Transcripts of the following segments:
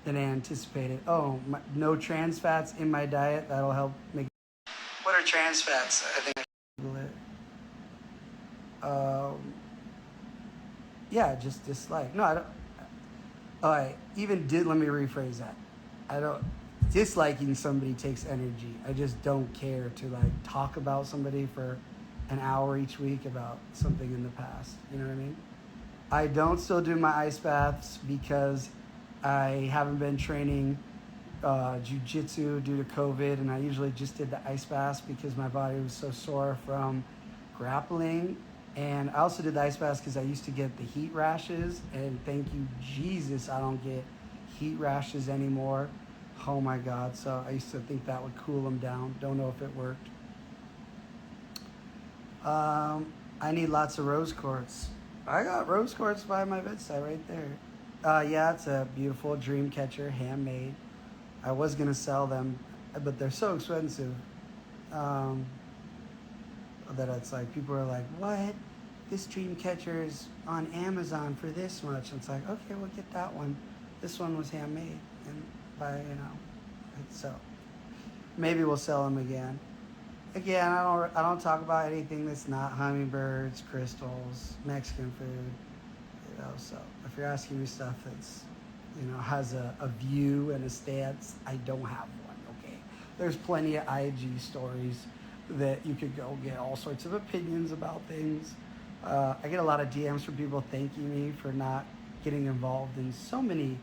than I anticipated. Oh, no trans fats in my diet. That'll help make. What are trans fats? I think I should Google it. Yeah, just dislike. No, I don't. I even did. Let me rephrase that. I don't. Disliking somebody takes energy. I just don't care to like talk about somebody for an hour each week about something in the past. You know what I mean? I don't still do my ice baths because I haven't been training jiu-jitsu due to COVID, and I usually just did the ice baths because my body was so sore from grappling. And I also did the ice baths because I used to get the heat rashes, and thank you Jesus I don't get heat rashes anymore. Oh my God. So I used to think that would cool them down. Don't know if it worked. I need lots of rose quartz. I got rose quartz by my bedside right there. Yeah, it's a beautiful dream catcher, handmade. I was going to sell them, but they're so expensive that it's like, people are like, what? This dream catcher is on Amazon for this much. And it's like, okay, we'll get that one. This one was handmade. And by, so maybe we'll sell them again. Again, I don't talk about anything that's not hummingbirds, crystals, Mexican food. So if you're asking me stuff that's, has a view and a stance, I don't have one. Okay, there's plenty of IG stories that you could go get all sorts of opinions about things. I get a lot of DMs from people thanking me for not getting involved in so many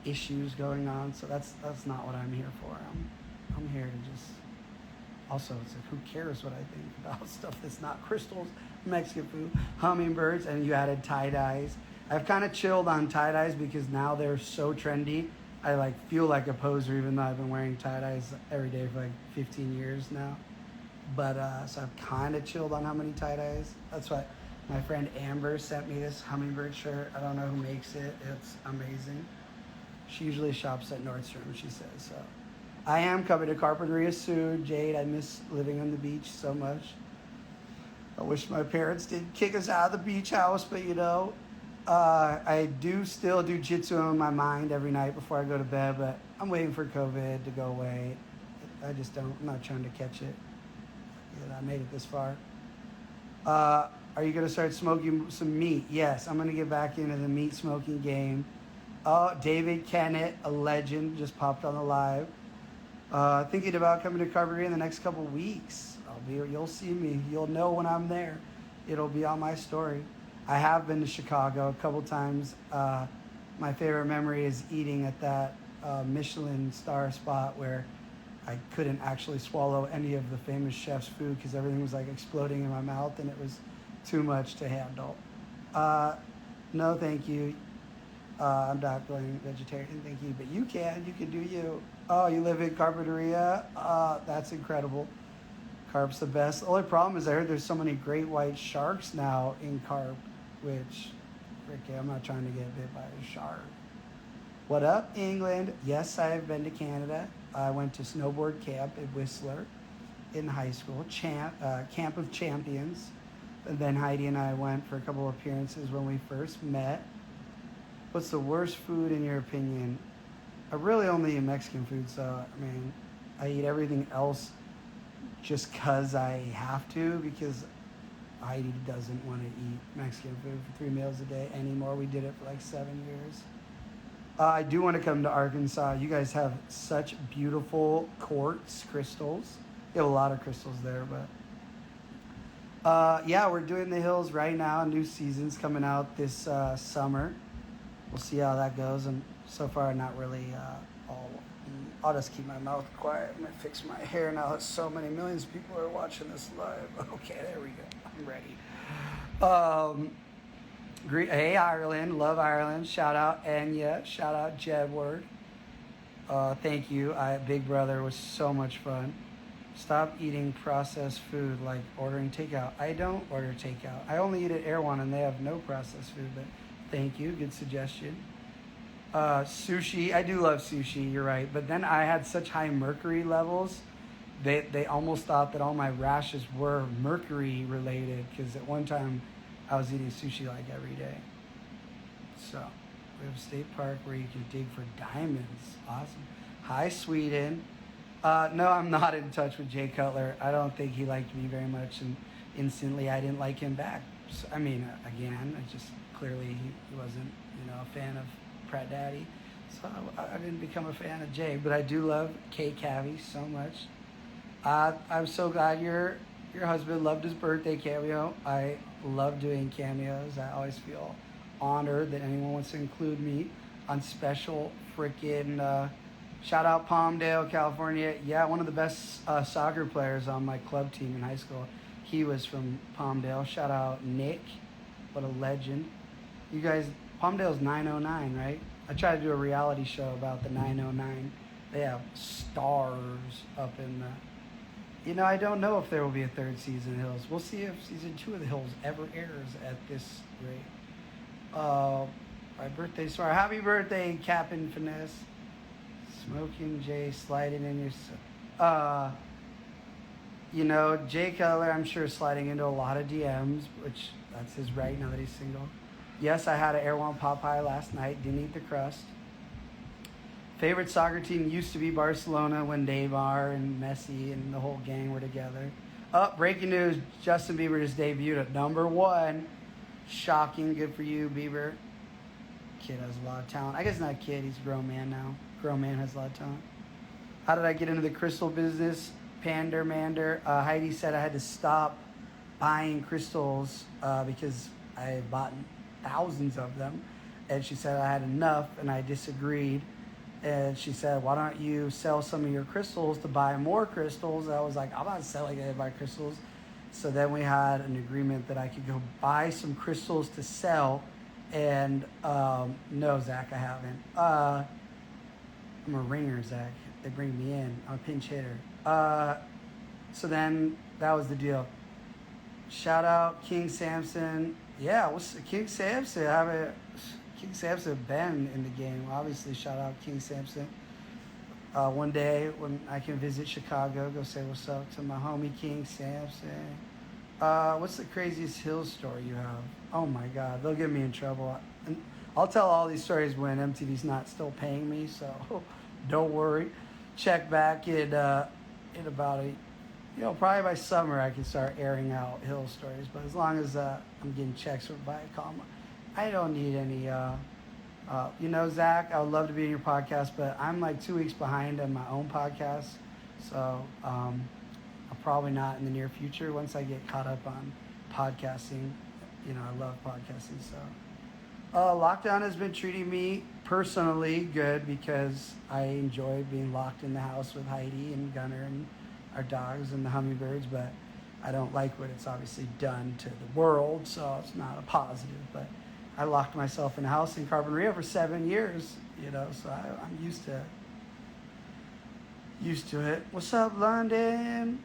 issues going on. So that's not what I'm here for. I'm here to just. Also, it's like, who cares what I think about stuff that's not crystals, Mexican food, hummingbirds, and you added tie-dyes. I've kind of chilled on tie-dyes because now they're so trendy. I feel like a poser even though I've been wearing tie-dyes every day for 15 years now. But so I've kind of chilled on how many tie-dyes. That's why my friend Amber sent me this hummingbird shirt. I don't know who makes it. It's amazing. She usually shops at Nordstrom, she says, so. I am coming to Carpinteria soon. Jade, I miss living on the beach so much. I wish my parents didn't kick us out of the beach house, but I do still do jitsu in my mind every night before I go to bed, but I'm waiting for COVID to go away. I'm not trying to catch it. I made it this far. Are you going to start smoking some meat? Yes, I'm going to get back into the meat smoking game. Oh, David Kennett, a legend, just popped on the live. Thinking about coming to Carpinteria in the next couple weeks. You'll see me. You'll know when I'm there. It'll be on my story. I have been to Chicago a couple times. My favorite memory is eating at that Michelin star spot where I couldn't actually swallow any of the famous chef's food because everything was exploding in my mouth and it was too much to handle. No, thank you. I'm not going vegetarian, thank you, but you can do you. Oh, you live in Carpinteria? That's incredible. Carp's the best. The only problem is I heard there's so many great white sharks now in Carp, which, Ricky, I'm not trying to get bit by a shark. What up, England? Yes, I have been to Canada. I went to snowboard camp at Whistler in high school, Camp of Champions. And then Heidi and I went for a couple of appearances when we first met. What's the worst food in your opinion? I really only eat Mexican food, so I eat everything else just because I have to, because Heidi doesn't want to eat Mexican food for 3 meals a day anymore. We did it for 7 years. I do want to come to Arkansas. You guys have such beautiful quartz crystals. You have a lot of crystals there, but yeah, we're doing the hills right now. New season's coming out this summer. We'll see how that goes. And so far, not really. I'll just keep my mouth quiet. I'm gonna fix my hair now. So many millions of people are watching this live. Okay, there we go. I'm ready. Hey Ireland, love Ireland. Shout out Anya. Shout out Jedward. Thank you. Big Brother was so much fun. Stop eating processed food like ordering takeout. I don't order takeout. I only eat at Erewhon and they have no processed food, but thank you. Good suggestion. Sushi. I do love sushi. You're right. But then I had such high mercury levels. They almost thought that all my rashes were mercury related because at one time I was eating sushi every day. So We have a state park where you can dig for diamonds. Awesome. Hi, Sweden. No, I'm not in touch with Jay Cutler. I don't think he liked me very much, and instantly I didn't like him back. So, I mean, again, I just clearly he wasn't, a fan of Pratt Daddy. So I didn't become a fan of Jay, but I do love Kay Cavi so much. I'm so glad your husband loved his birthday cameo. I love doing cameos. I always feel honored that anyone wants to include me on special freaking. Shout out Palmdale, California. Yeah, one of the best soccer players on my club team in high school. He was from Palmdale. Shout out Nick. What a legend. You guys, Palmdale's 909, right? I tried to do a reality show about the 909. They have stars up in the... I don't know if there will be a third season of Hills. We'll see if season 2 of the Hills ever airs at this rate. My birthday story. Happy birthday, Captain Finesse. Smoking Jay, sliding in your... Jay Cutler, I'm sure, sliding into a lot of DMs, which that's his right now that he's single. Yes, I had an Air One Popeye last night. Didn't eat the crust. Favorite soccer team used to be Barcelona when Neymar and Messi and the whole gang were together. Breaking news, Justin Bieber just debuted at number 1. Shocking, good for you, Bieber. Kid has a lot of talent. I guess not a kid, he's a grown man now. Grown man has a lot of talent. How did I get into the crystal business? Mander. Heidi said I had to stop buying crystals because I bought thousands of them. And she said I had enough, and I disagreed. And she said, why don't you sell some of your crystals to buy more crystals? And I was like, I'm not selling any of my crystals. So then we had an agreement that I could go buy some crystals to sell. And no, Zach, I haven't. I'm a ringer, Zach. They bring me in. I'm a pinch hitter. So then that was the deal. Shout out King Samson. Yeah, what's King Samson? King Samson been in the game. Obviously, shout out King Samson. One day when I can visit Chicago, go say what's up to my homie King Samson. What's the craziest Hills story you have? Oh my God, they'll get me in trouble. And I'll tell all these stories when MTV's not still paying me, so don't worry. Check back in about probably by summer I can start airing out Hill stories. But as long as I'm getting checks from Viacom, I don't need any. Zach, I would love to be in your podcast, but I'm like 2 weeks behind on my own podcast, so I'm probably not in the near future. Once I get caught up on podcasting, I love podcasting. So lockdown has been treating me personally good because I enjoy being locked in the house with Heidi and Gunner and our dogs and the hummingbirds, but I don't like what it's obviously done to the world, so it's not a positive. But I locked myself in a house in Carpinteria for 7 years, so I'm used to it. What's up, London?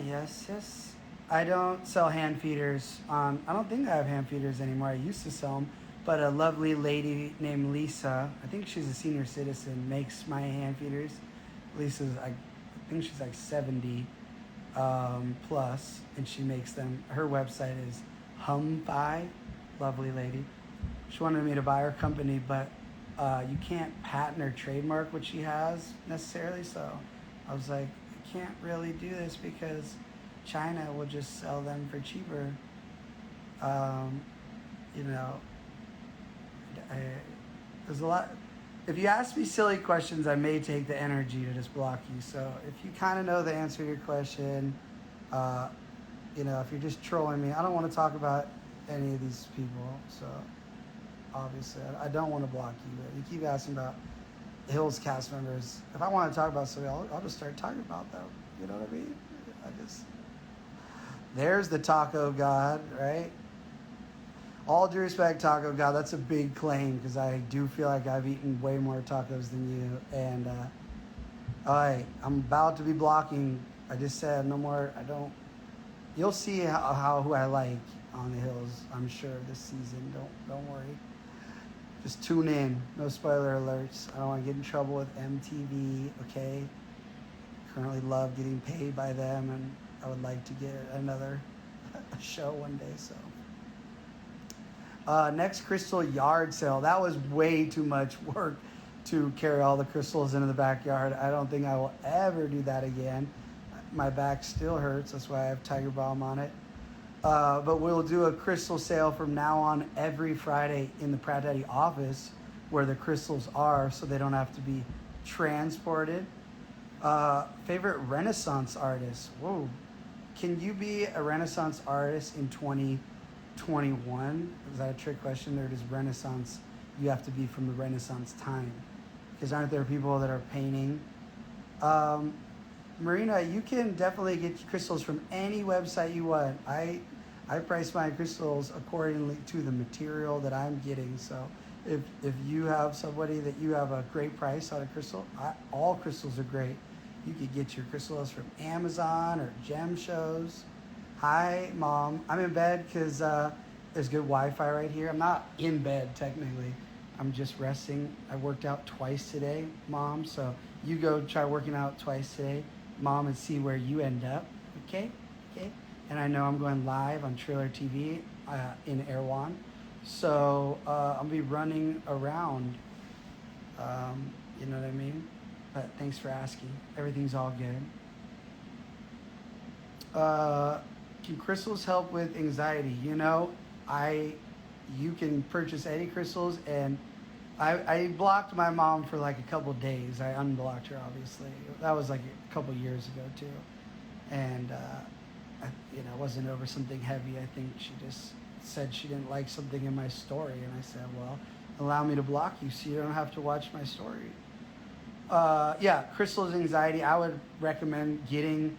Yes. I don't sell hand feeders. I don't think I have hand feeders anymore. I used to sell them, but a lovely lady named Lisa, I think she's a senior citizen, makes my hand feeders. Lisa's, I think she's like 70 plus, and she makes them. Her website is Humfi, lovely lady. She wanted me to buy her company, but you can't patent or trademark what she has necessarily, so I was like, I can't really do this because China will just sell them for cheaper. There's a lot. If you ask me silly questions, I may take the energy to just block you. So if you kind of know the answer to your question, if you're just trolling me, I don't want to talk about any of these people. So obviously, I don't want to block you. But you keep asking about Hills cast members. If I want to talk about something, I'll just start talking about them. You know what I mean? There's the taco god, right? All due respect, taco god, that's a big claim because I do feel like I've eaten way more tacos than you. And I'm about to be blocking. I just said no more. You'll see who I like on the Hills, I'm sure, this season. Don't worry. Just tune in. No spoiler alerts. I don't want to get in trouble with MTV, okay? Currently love getting paid by them, and I would like to get another show one day, so. Next crystal yard sale. That was way too much work to carry all the crystals into the backyard. I don't think I will ever do that again. My back still hurts. That's why I have Tiger Balm on it. But we'll do a crystal sale from now on every Friday in the Pratt Daddy office where the crystals are, so they don't have to be transported. Favorite Renaissance artist? Whoa. Can you be a Renaissance artist in 2021? Is that a trick question? Or does Renaissance, you have to be from the Renaissance time? Because aren't there people that are painting? Marina, you can definitely get crystals from any website you want. I price my crystals accordingly to the material that I'm getting. So if you have somebody that you have a great price on a crystal, all crystals are great. You could get your crystals from Amazon or gem shows. Hi, Mom. I'm in bed because there's good Wi-Fi right here. I'm not in bed technically. I'm just resting. I worked out twice today, Mom. So you go try working out twice today, Mom, and see where you end up. Okay? And I know I'm going live on Trailer TV in Erewhon. So I'll be running around. You know what I mean? But thanks for asking. Everything's all good. Can crystals help with anxiety? You know, you can purchase any crystals, and I blocked my mom for like a couple days. I unblocked her, obviously. That was like a couple years ago too, and it wasn't over something heavy. I think she just said she didn't like something in my story, and I said, well, allow me to block you so you don't have to watch my story. Crystals anxiety. I would recommend getting.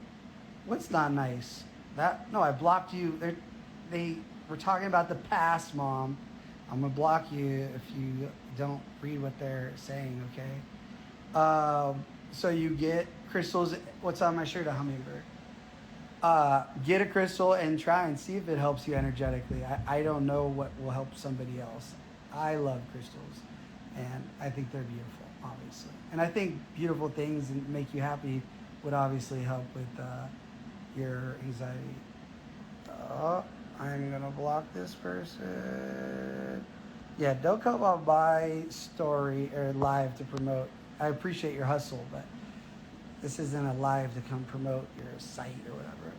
What's not nice? I blocked you. They were talking about the past, Mom. I'm gonna block you if you don't read what they're saying. Okay. So you get crystals. What's on my shirt? A hummingbird. Get a crystal and try and see if it helps you energetically. I don't know what will help somebody else. I love crystals, and I think they're beautiful, obviously. And I think beautiful things and make you happy would obviously help with your anxiety. I'm gonna block this person. Yeah, don't come on my story or live to promote. I appreciate your hustle, but this isn't a live to come promote your site or whatever.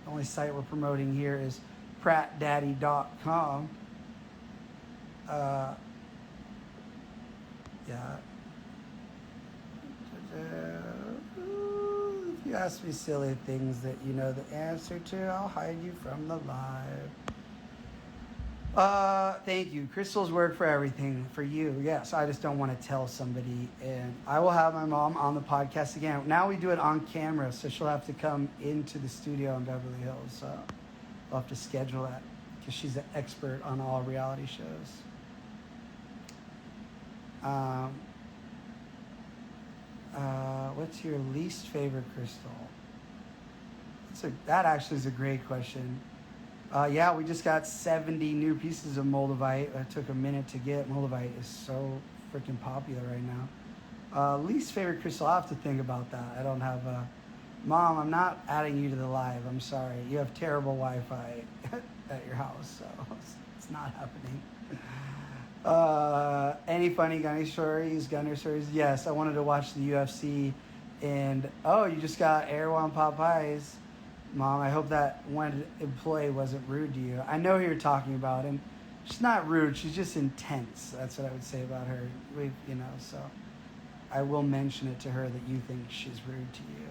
The only site we're promoting here is prattdaddy.com. If you ask me silly things that you know the answer to, I'll hide you from the live. Thank you. Crystals work for everything. For you, yes. I just don't want to tell somebody. And I will have my mom on the podcast again. Now we do it on camera, so she'll have to come into the studio in Beverly Hills. So we'll have to schedule that because she's an expert on all reality shows. What's your least favorite crystal? That actually is a great question. We just got 70 new pieces of moldavite. It took a minute to get. Moldavite is so freaking popular right now. Least favorite crystal, I'll have to think about that. I don't have a... Mom, I'm not adding you to the live. I'm sorry. You have terrible Wi-Fi at your house, so it's not happening. Any funny gunner stories? Yes, I wanted to watch the UFC, and you just got Erewhon Popeyes. Mom, I hope that one employee wasn't rude to you. I know who you're talking about, and she's not rude. She's just intense. That's what I would say about her. So I will mention it to her that you think she's rude to you.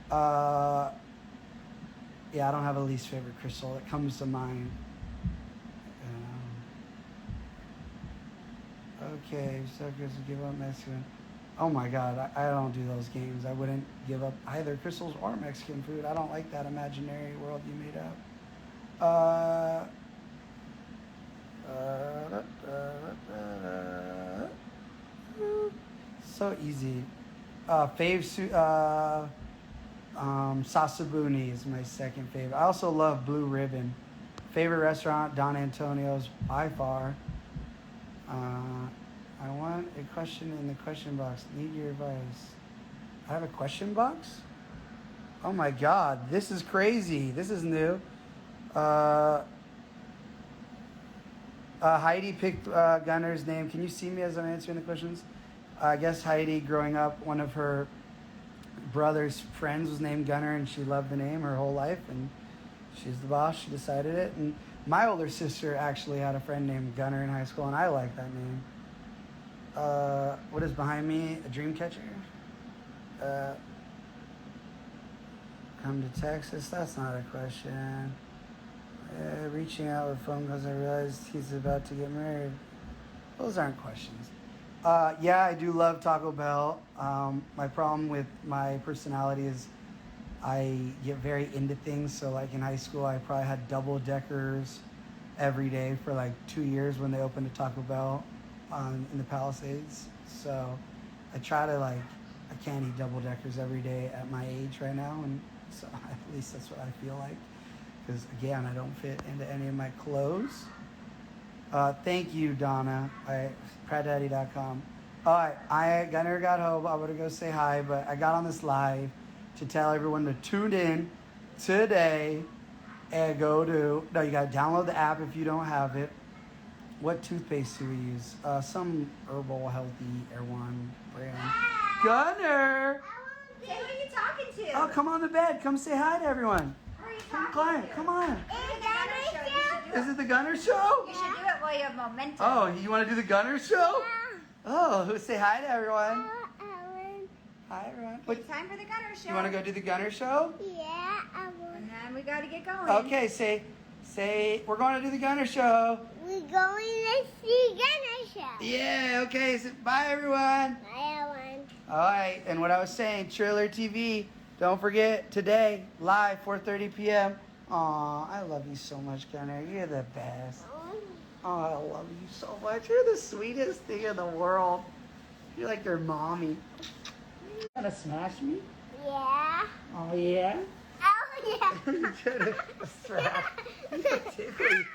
I don't have a least favorite crystal that comes to mind. Okay, so good to give up Mexican. Oh my God, I don't do those games. I wouldn't give up either crystals or Mexican food. I don't like that imaginary world you made up. So easy. Sasabuni is my second favorite. I also love Blue Ribbon. Favorite restaurant, Don Antonio's by far. I want a question in the question box. Need your advice. I have a question box? Oh my God, this is crazy. This is new. Heidi picked Gunner's name. Can you see me as I'm answering the questions? I guess Heidi, growing up, one of her brother's friends was named Gunner, and she loved the name her whole life, and she's the boss. She decided it. And my older sister actually had a friend named Gunner in high school, and I like that name. What is behind me? A dream catcher? Come to Texas? That's not a question. Reaching out with phone calls, I realized he's about to get married. Those aren't questions. Yeah, I do love Taco Bell. My problem with my personality is I get very into things. So like in high school, I probably had double deckers every day for like 2 years when they opened a Taco Bell in the Palisades. So I try to I can't eat double deckers every day at my age right now. And so at least that's what I feel like. Because again, I don't fit into any of my clothes. Thank you, Donna. PrattDaddy.com. All right, Gunner got home. I want to go say hi, but I got on this live to tell everyone to tune in today and go to. No, you got to download the app if you don't have it. What toothpaste do we use? Some herbal, healthy Erewhon brand. Gunner! Hey, who are you talking to? Oh, come on the bed. Come say hi to everyone. Who are you Come, talking to? come on. Is it the Gunner You Show? should do it while you have momentum. Oh, you want to do the Gunner Show? Oh, say hi to everyone. Hi, everyone. It's time for the Gunner Show. You want to go do the Gunner Show? Yeah, I will. And then we got to get going. Okay, say, we're going to do the Gunner Show. We're going to see Gunner Show. Yeah, okay, so bye, everyone. Bye, everyone. All right, and what I was saying, Triller TV, don't forget, today, live, 4:30 p.m. Aw, I love you so much, Gunner. You're the best. Oh, I love you so much. You're the sweetest thing in the world. You're like your mommy. You gonna smash me? Yeah. Oh, yeah? Oh, yeah. You trying to smash me?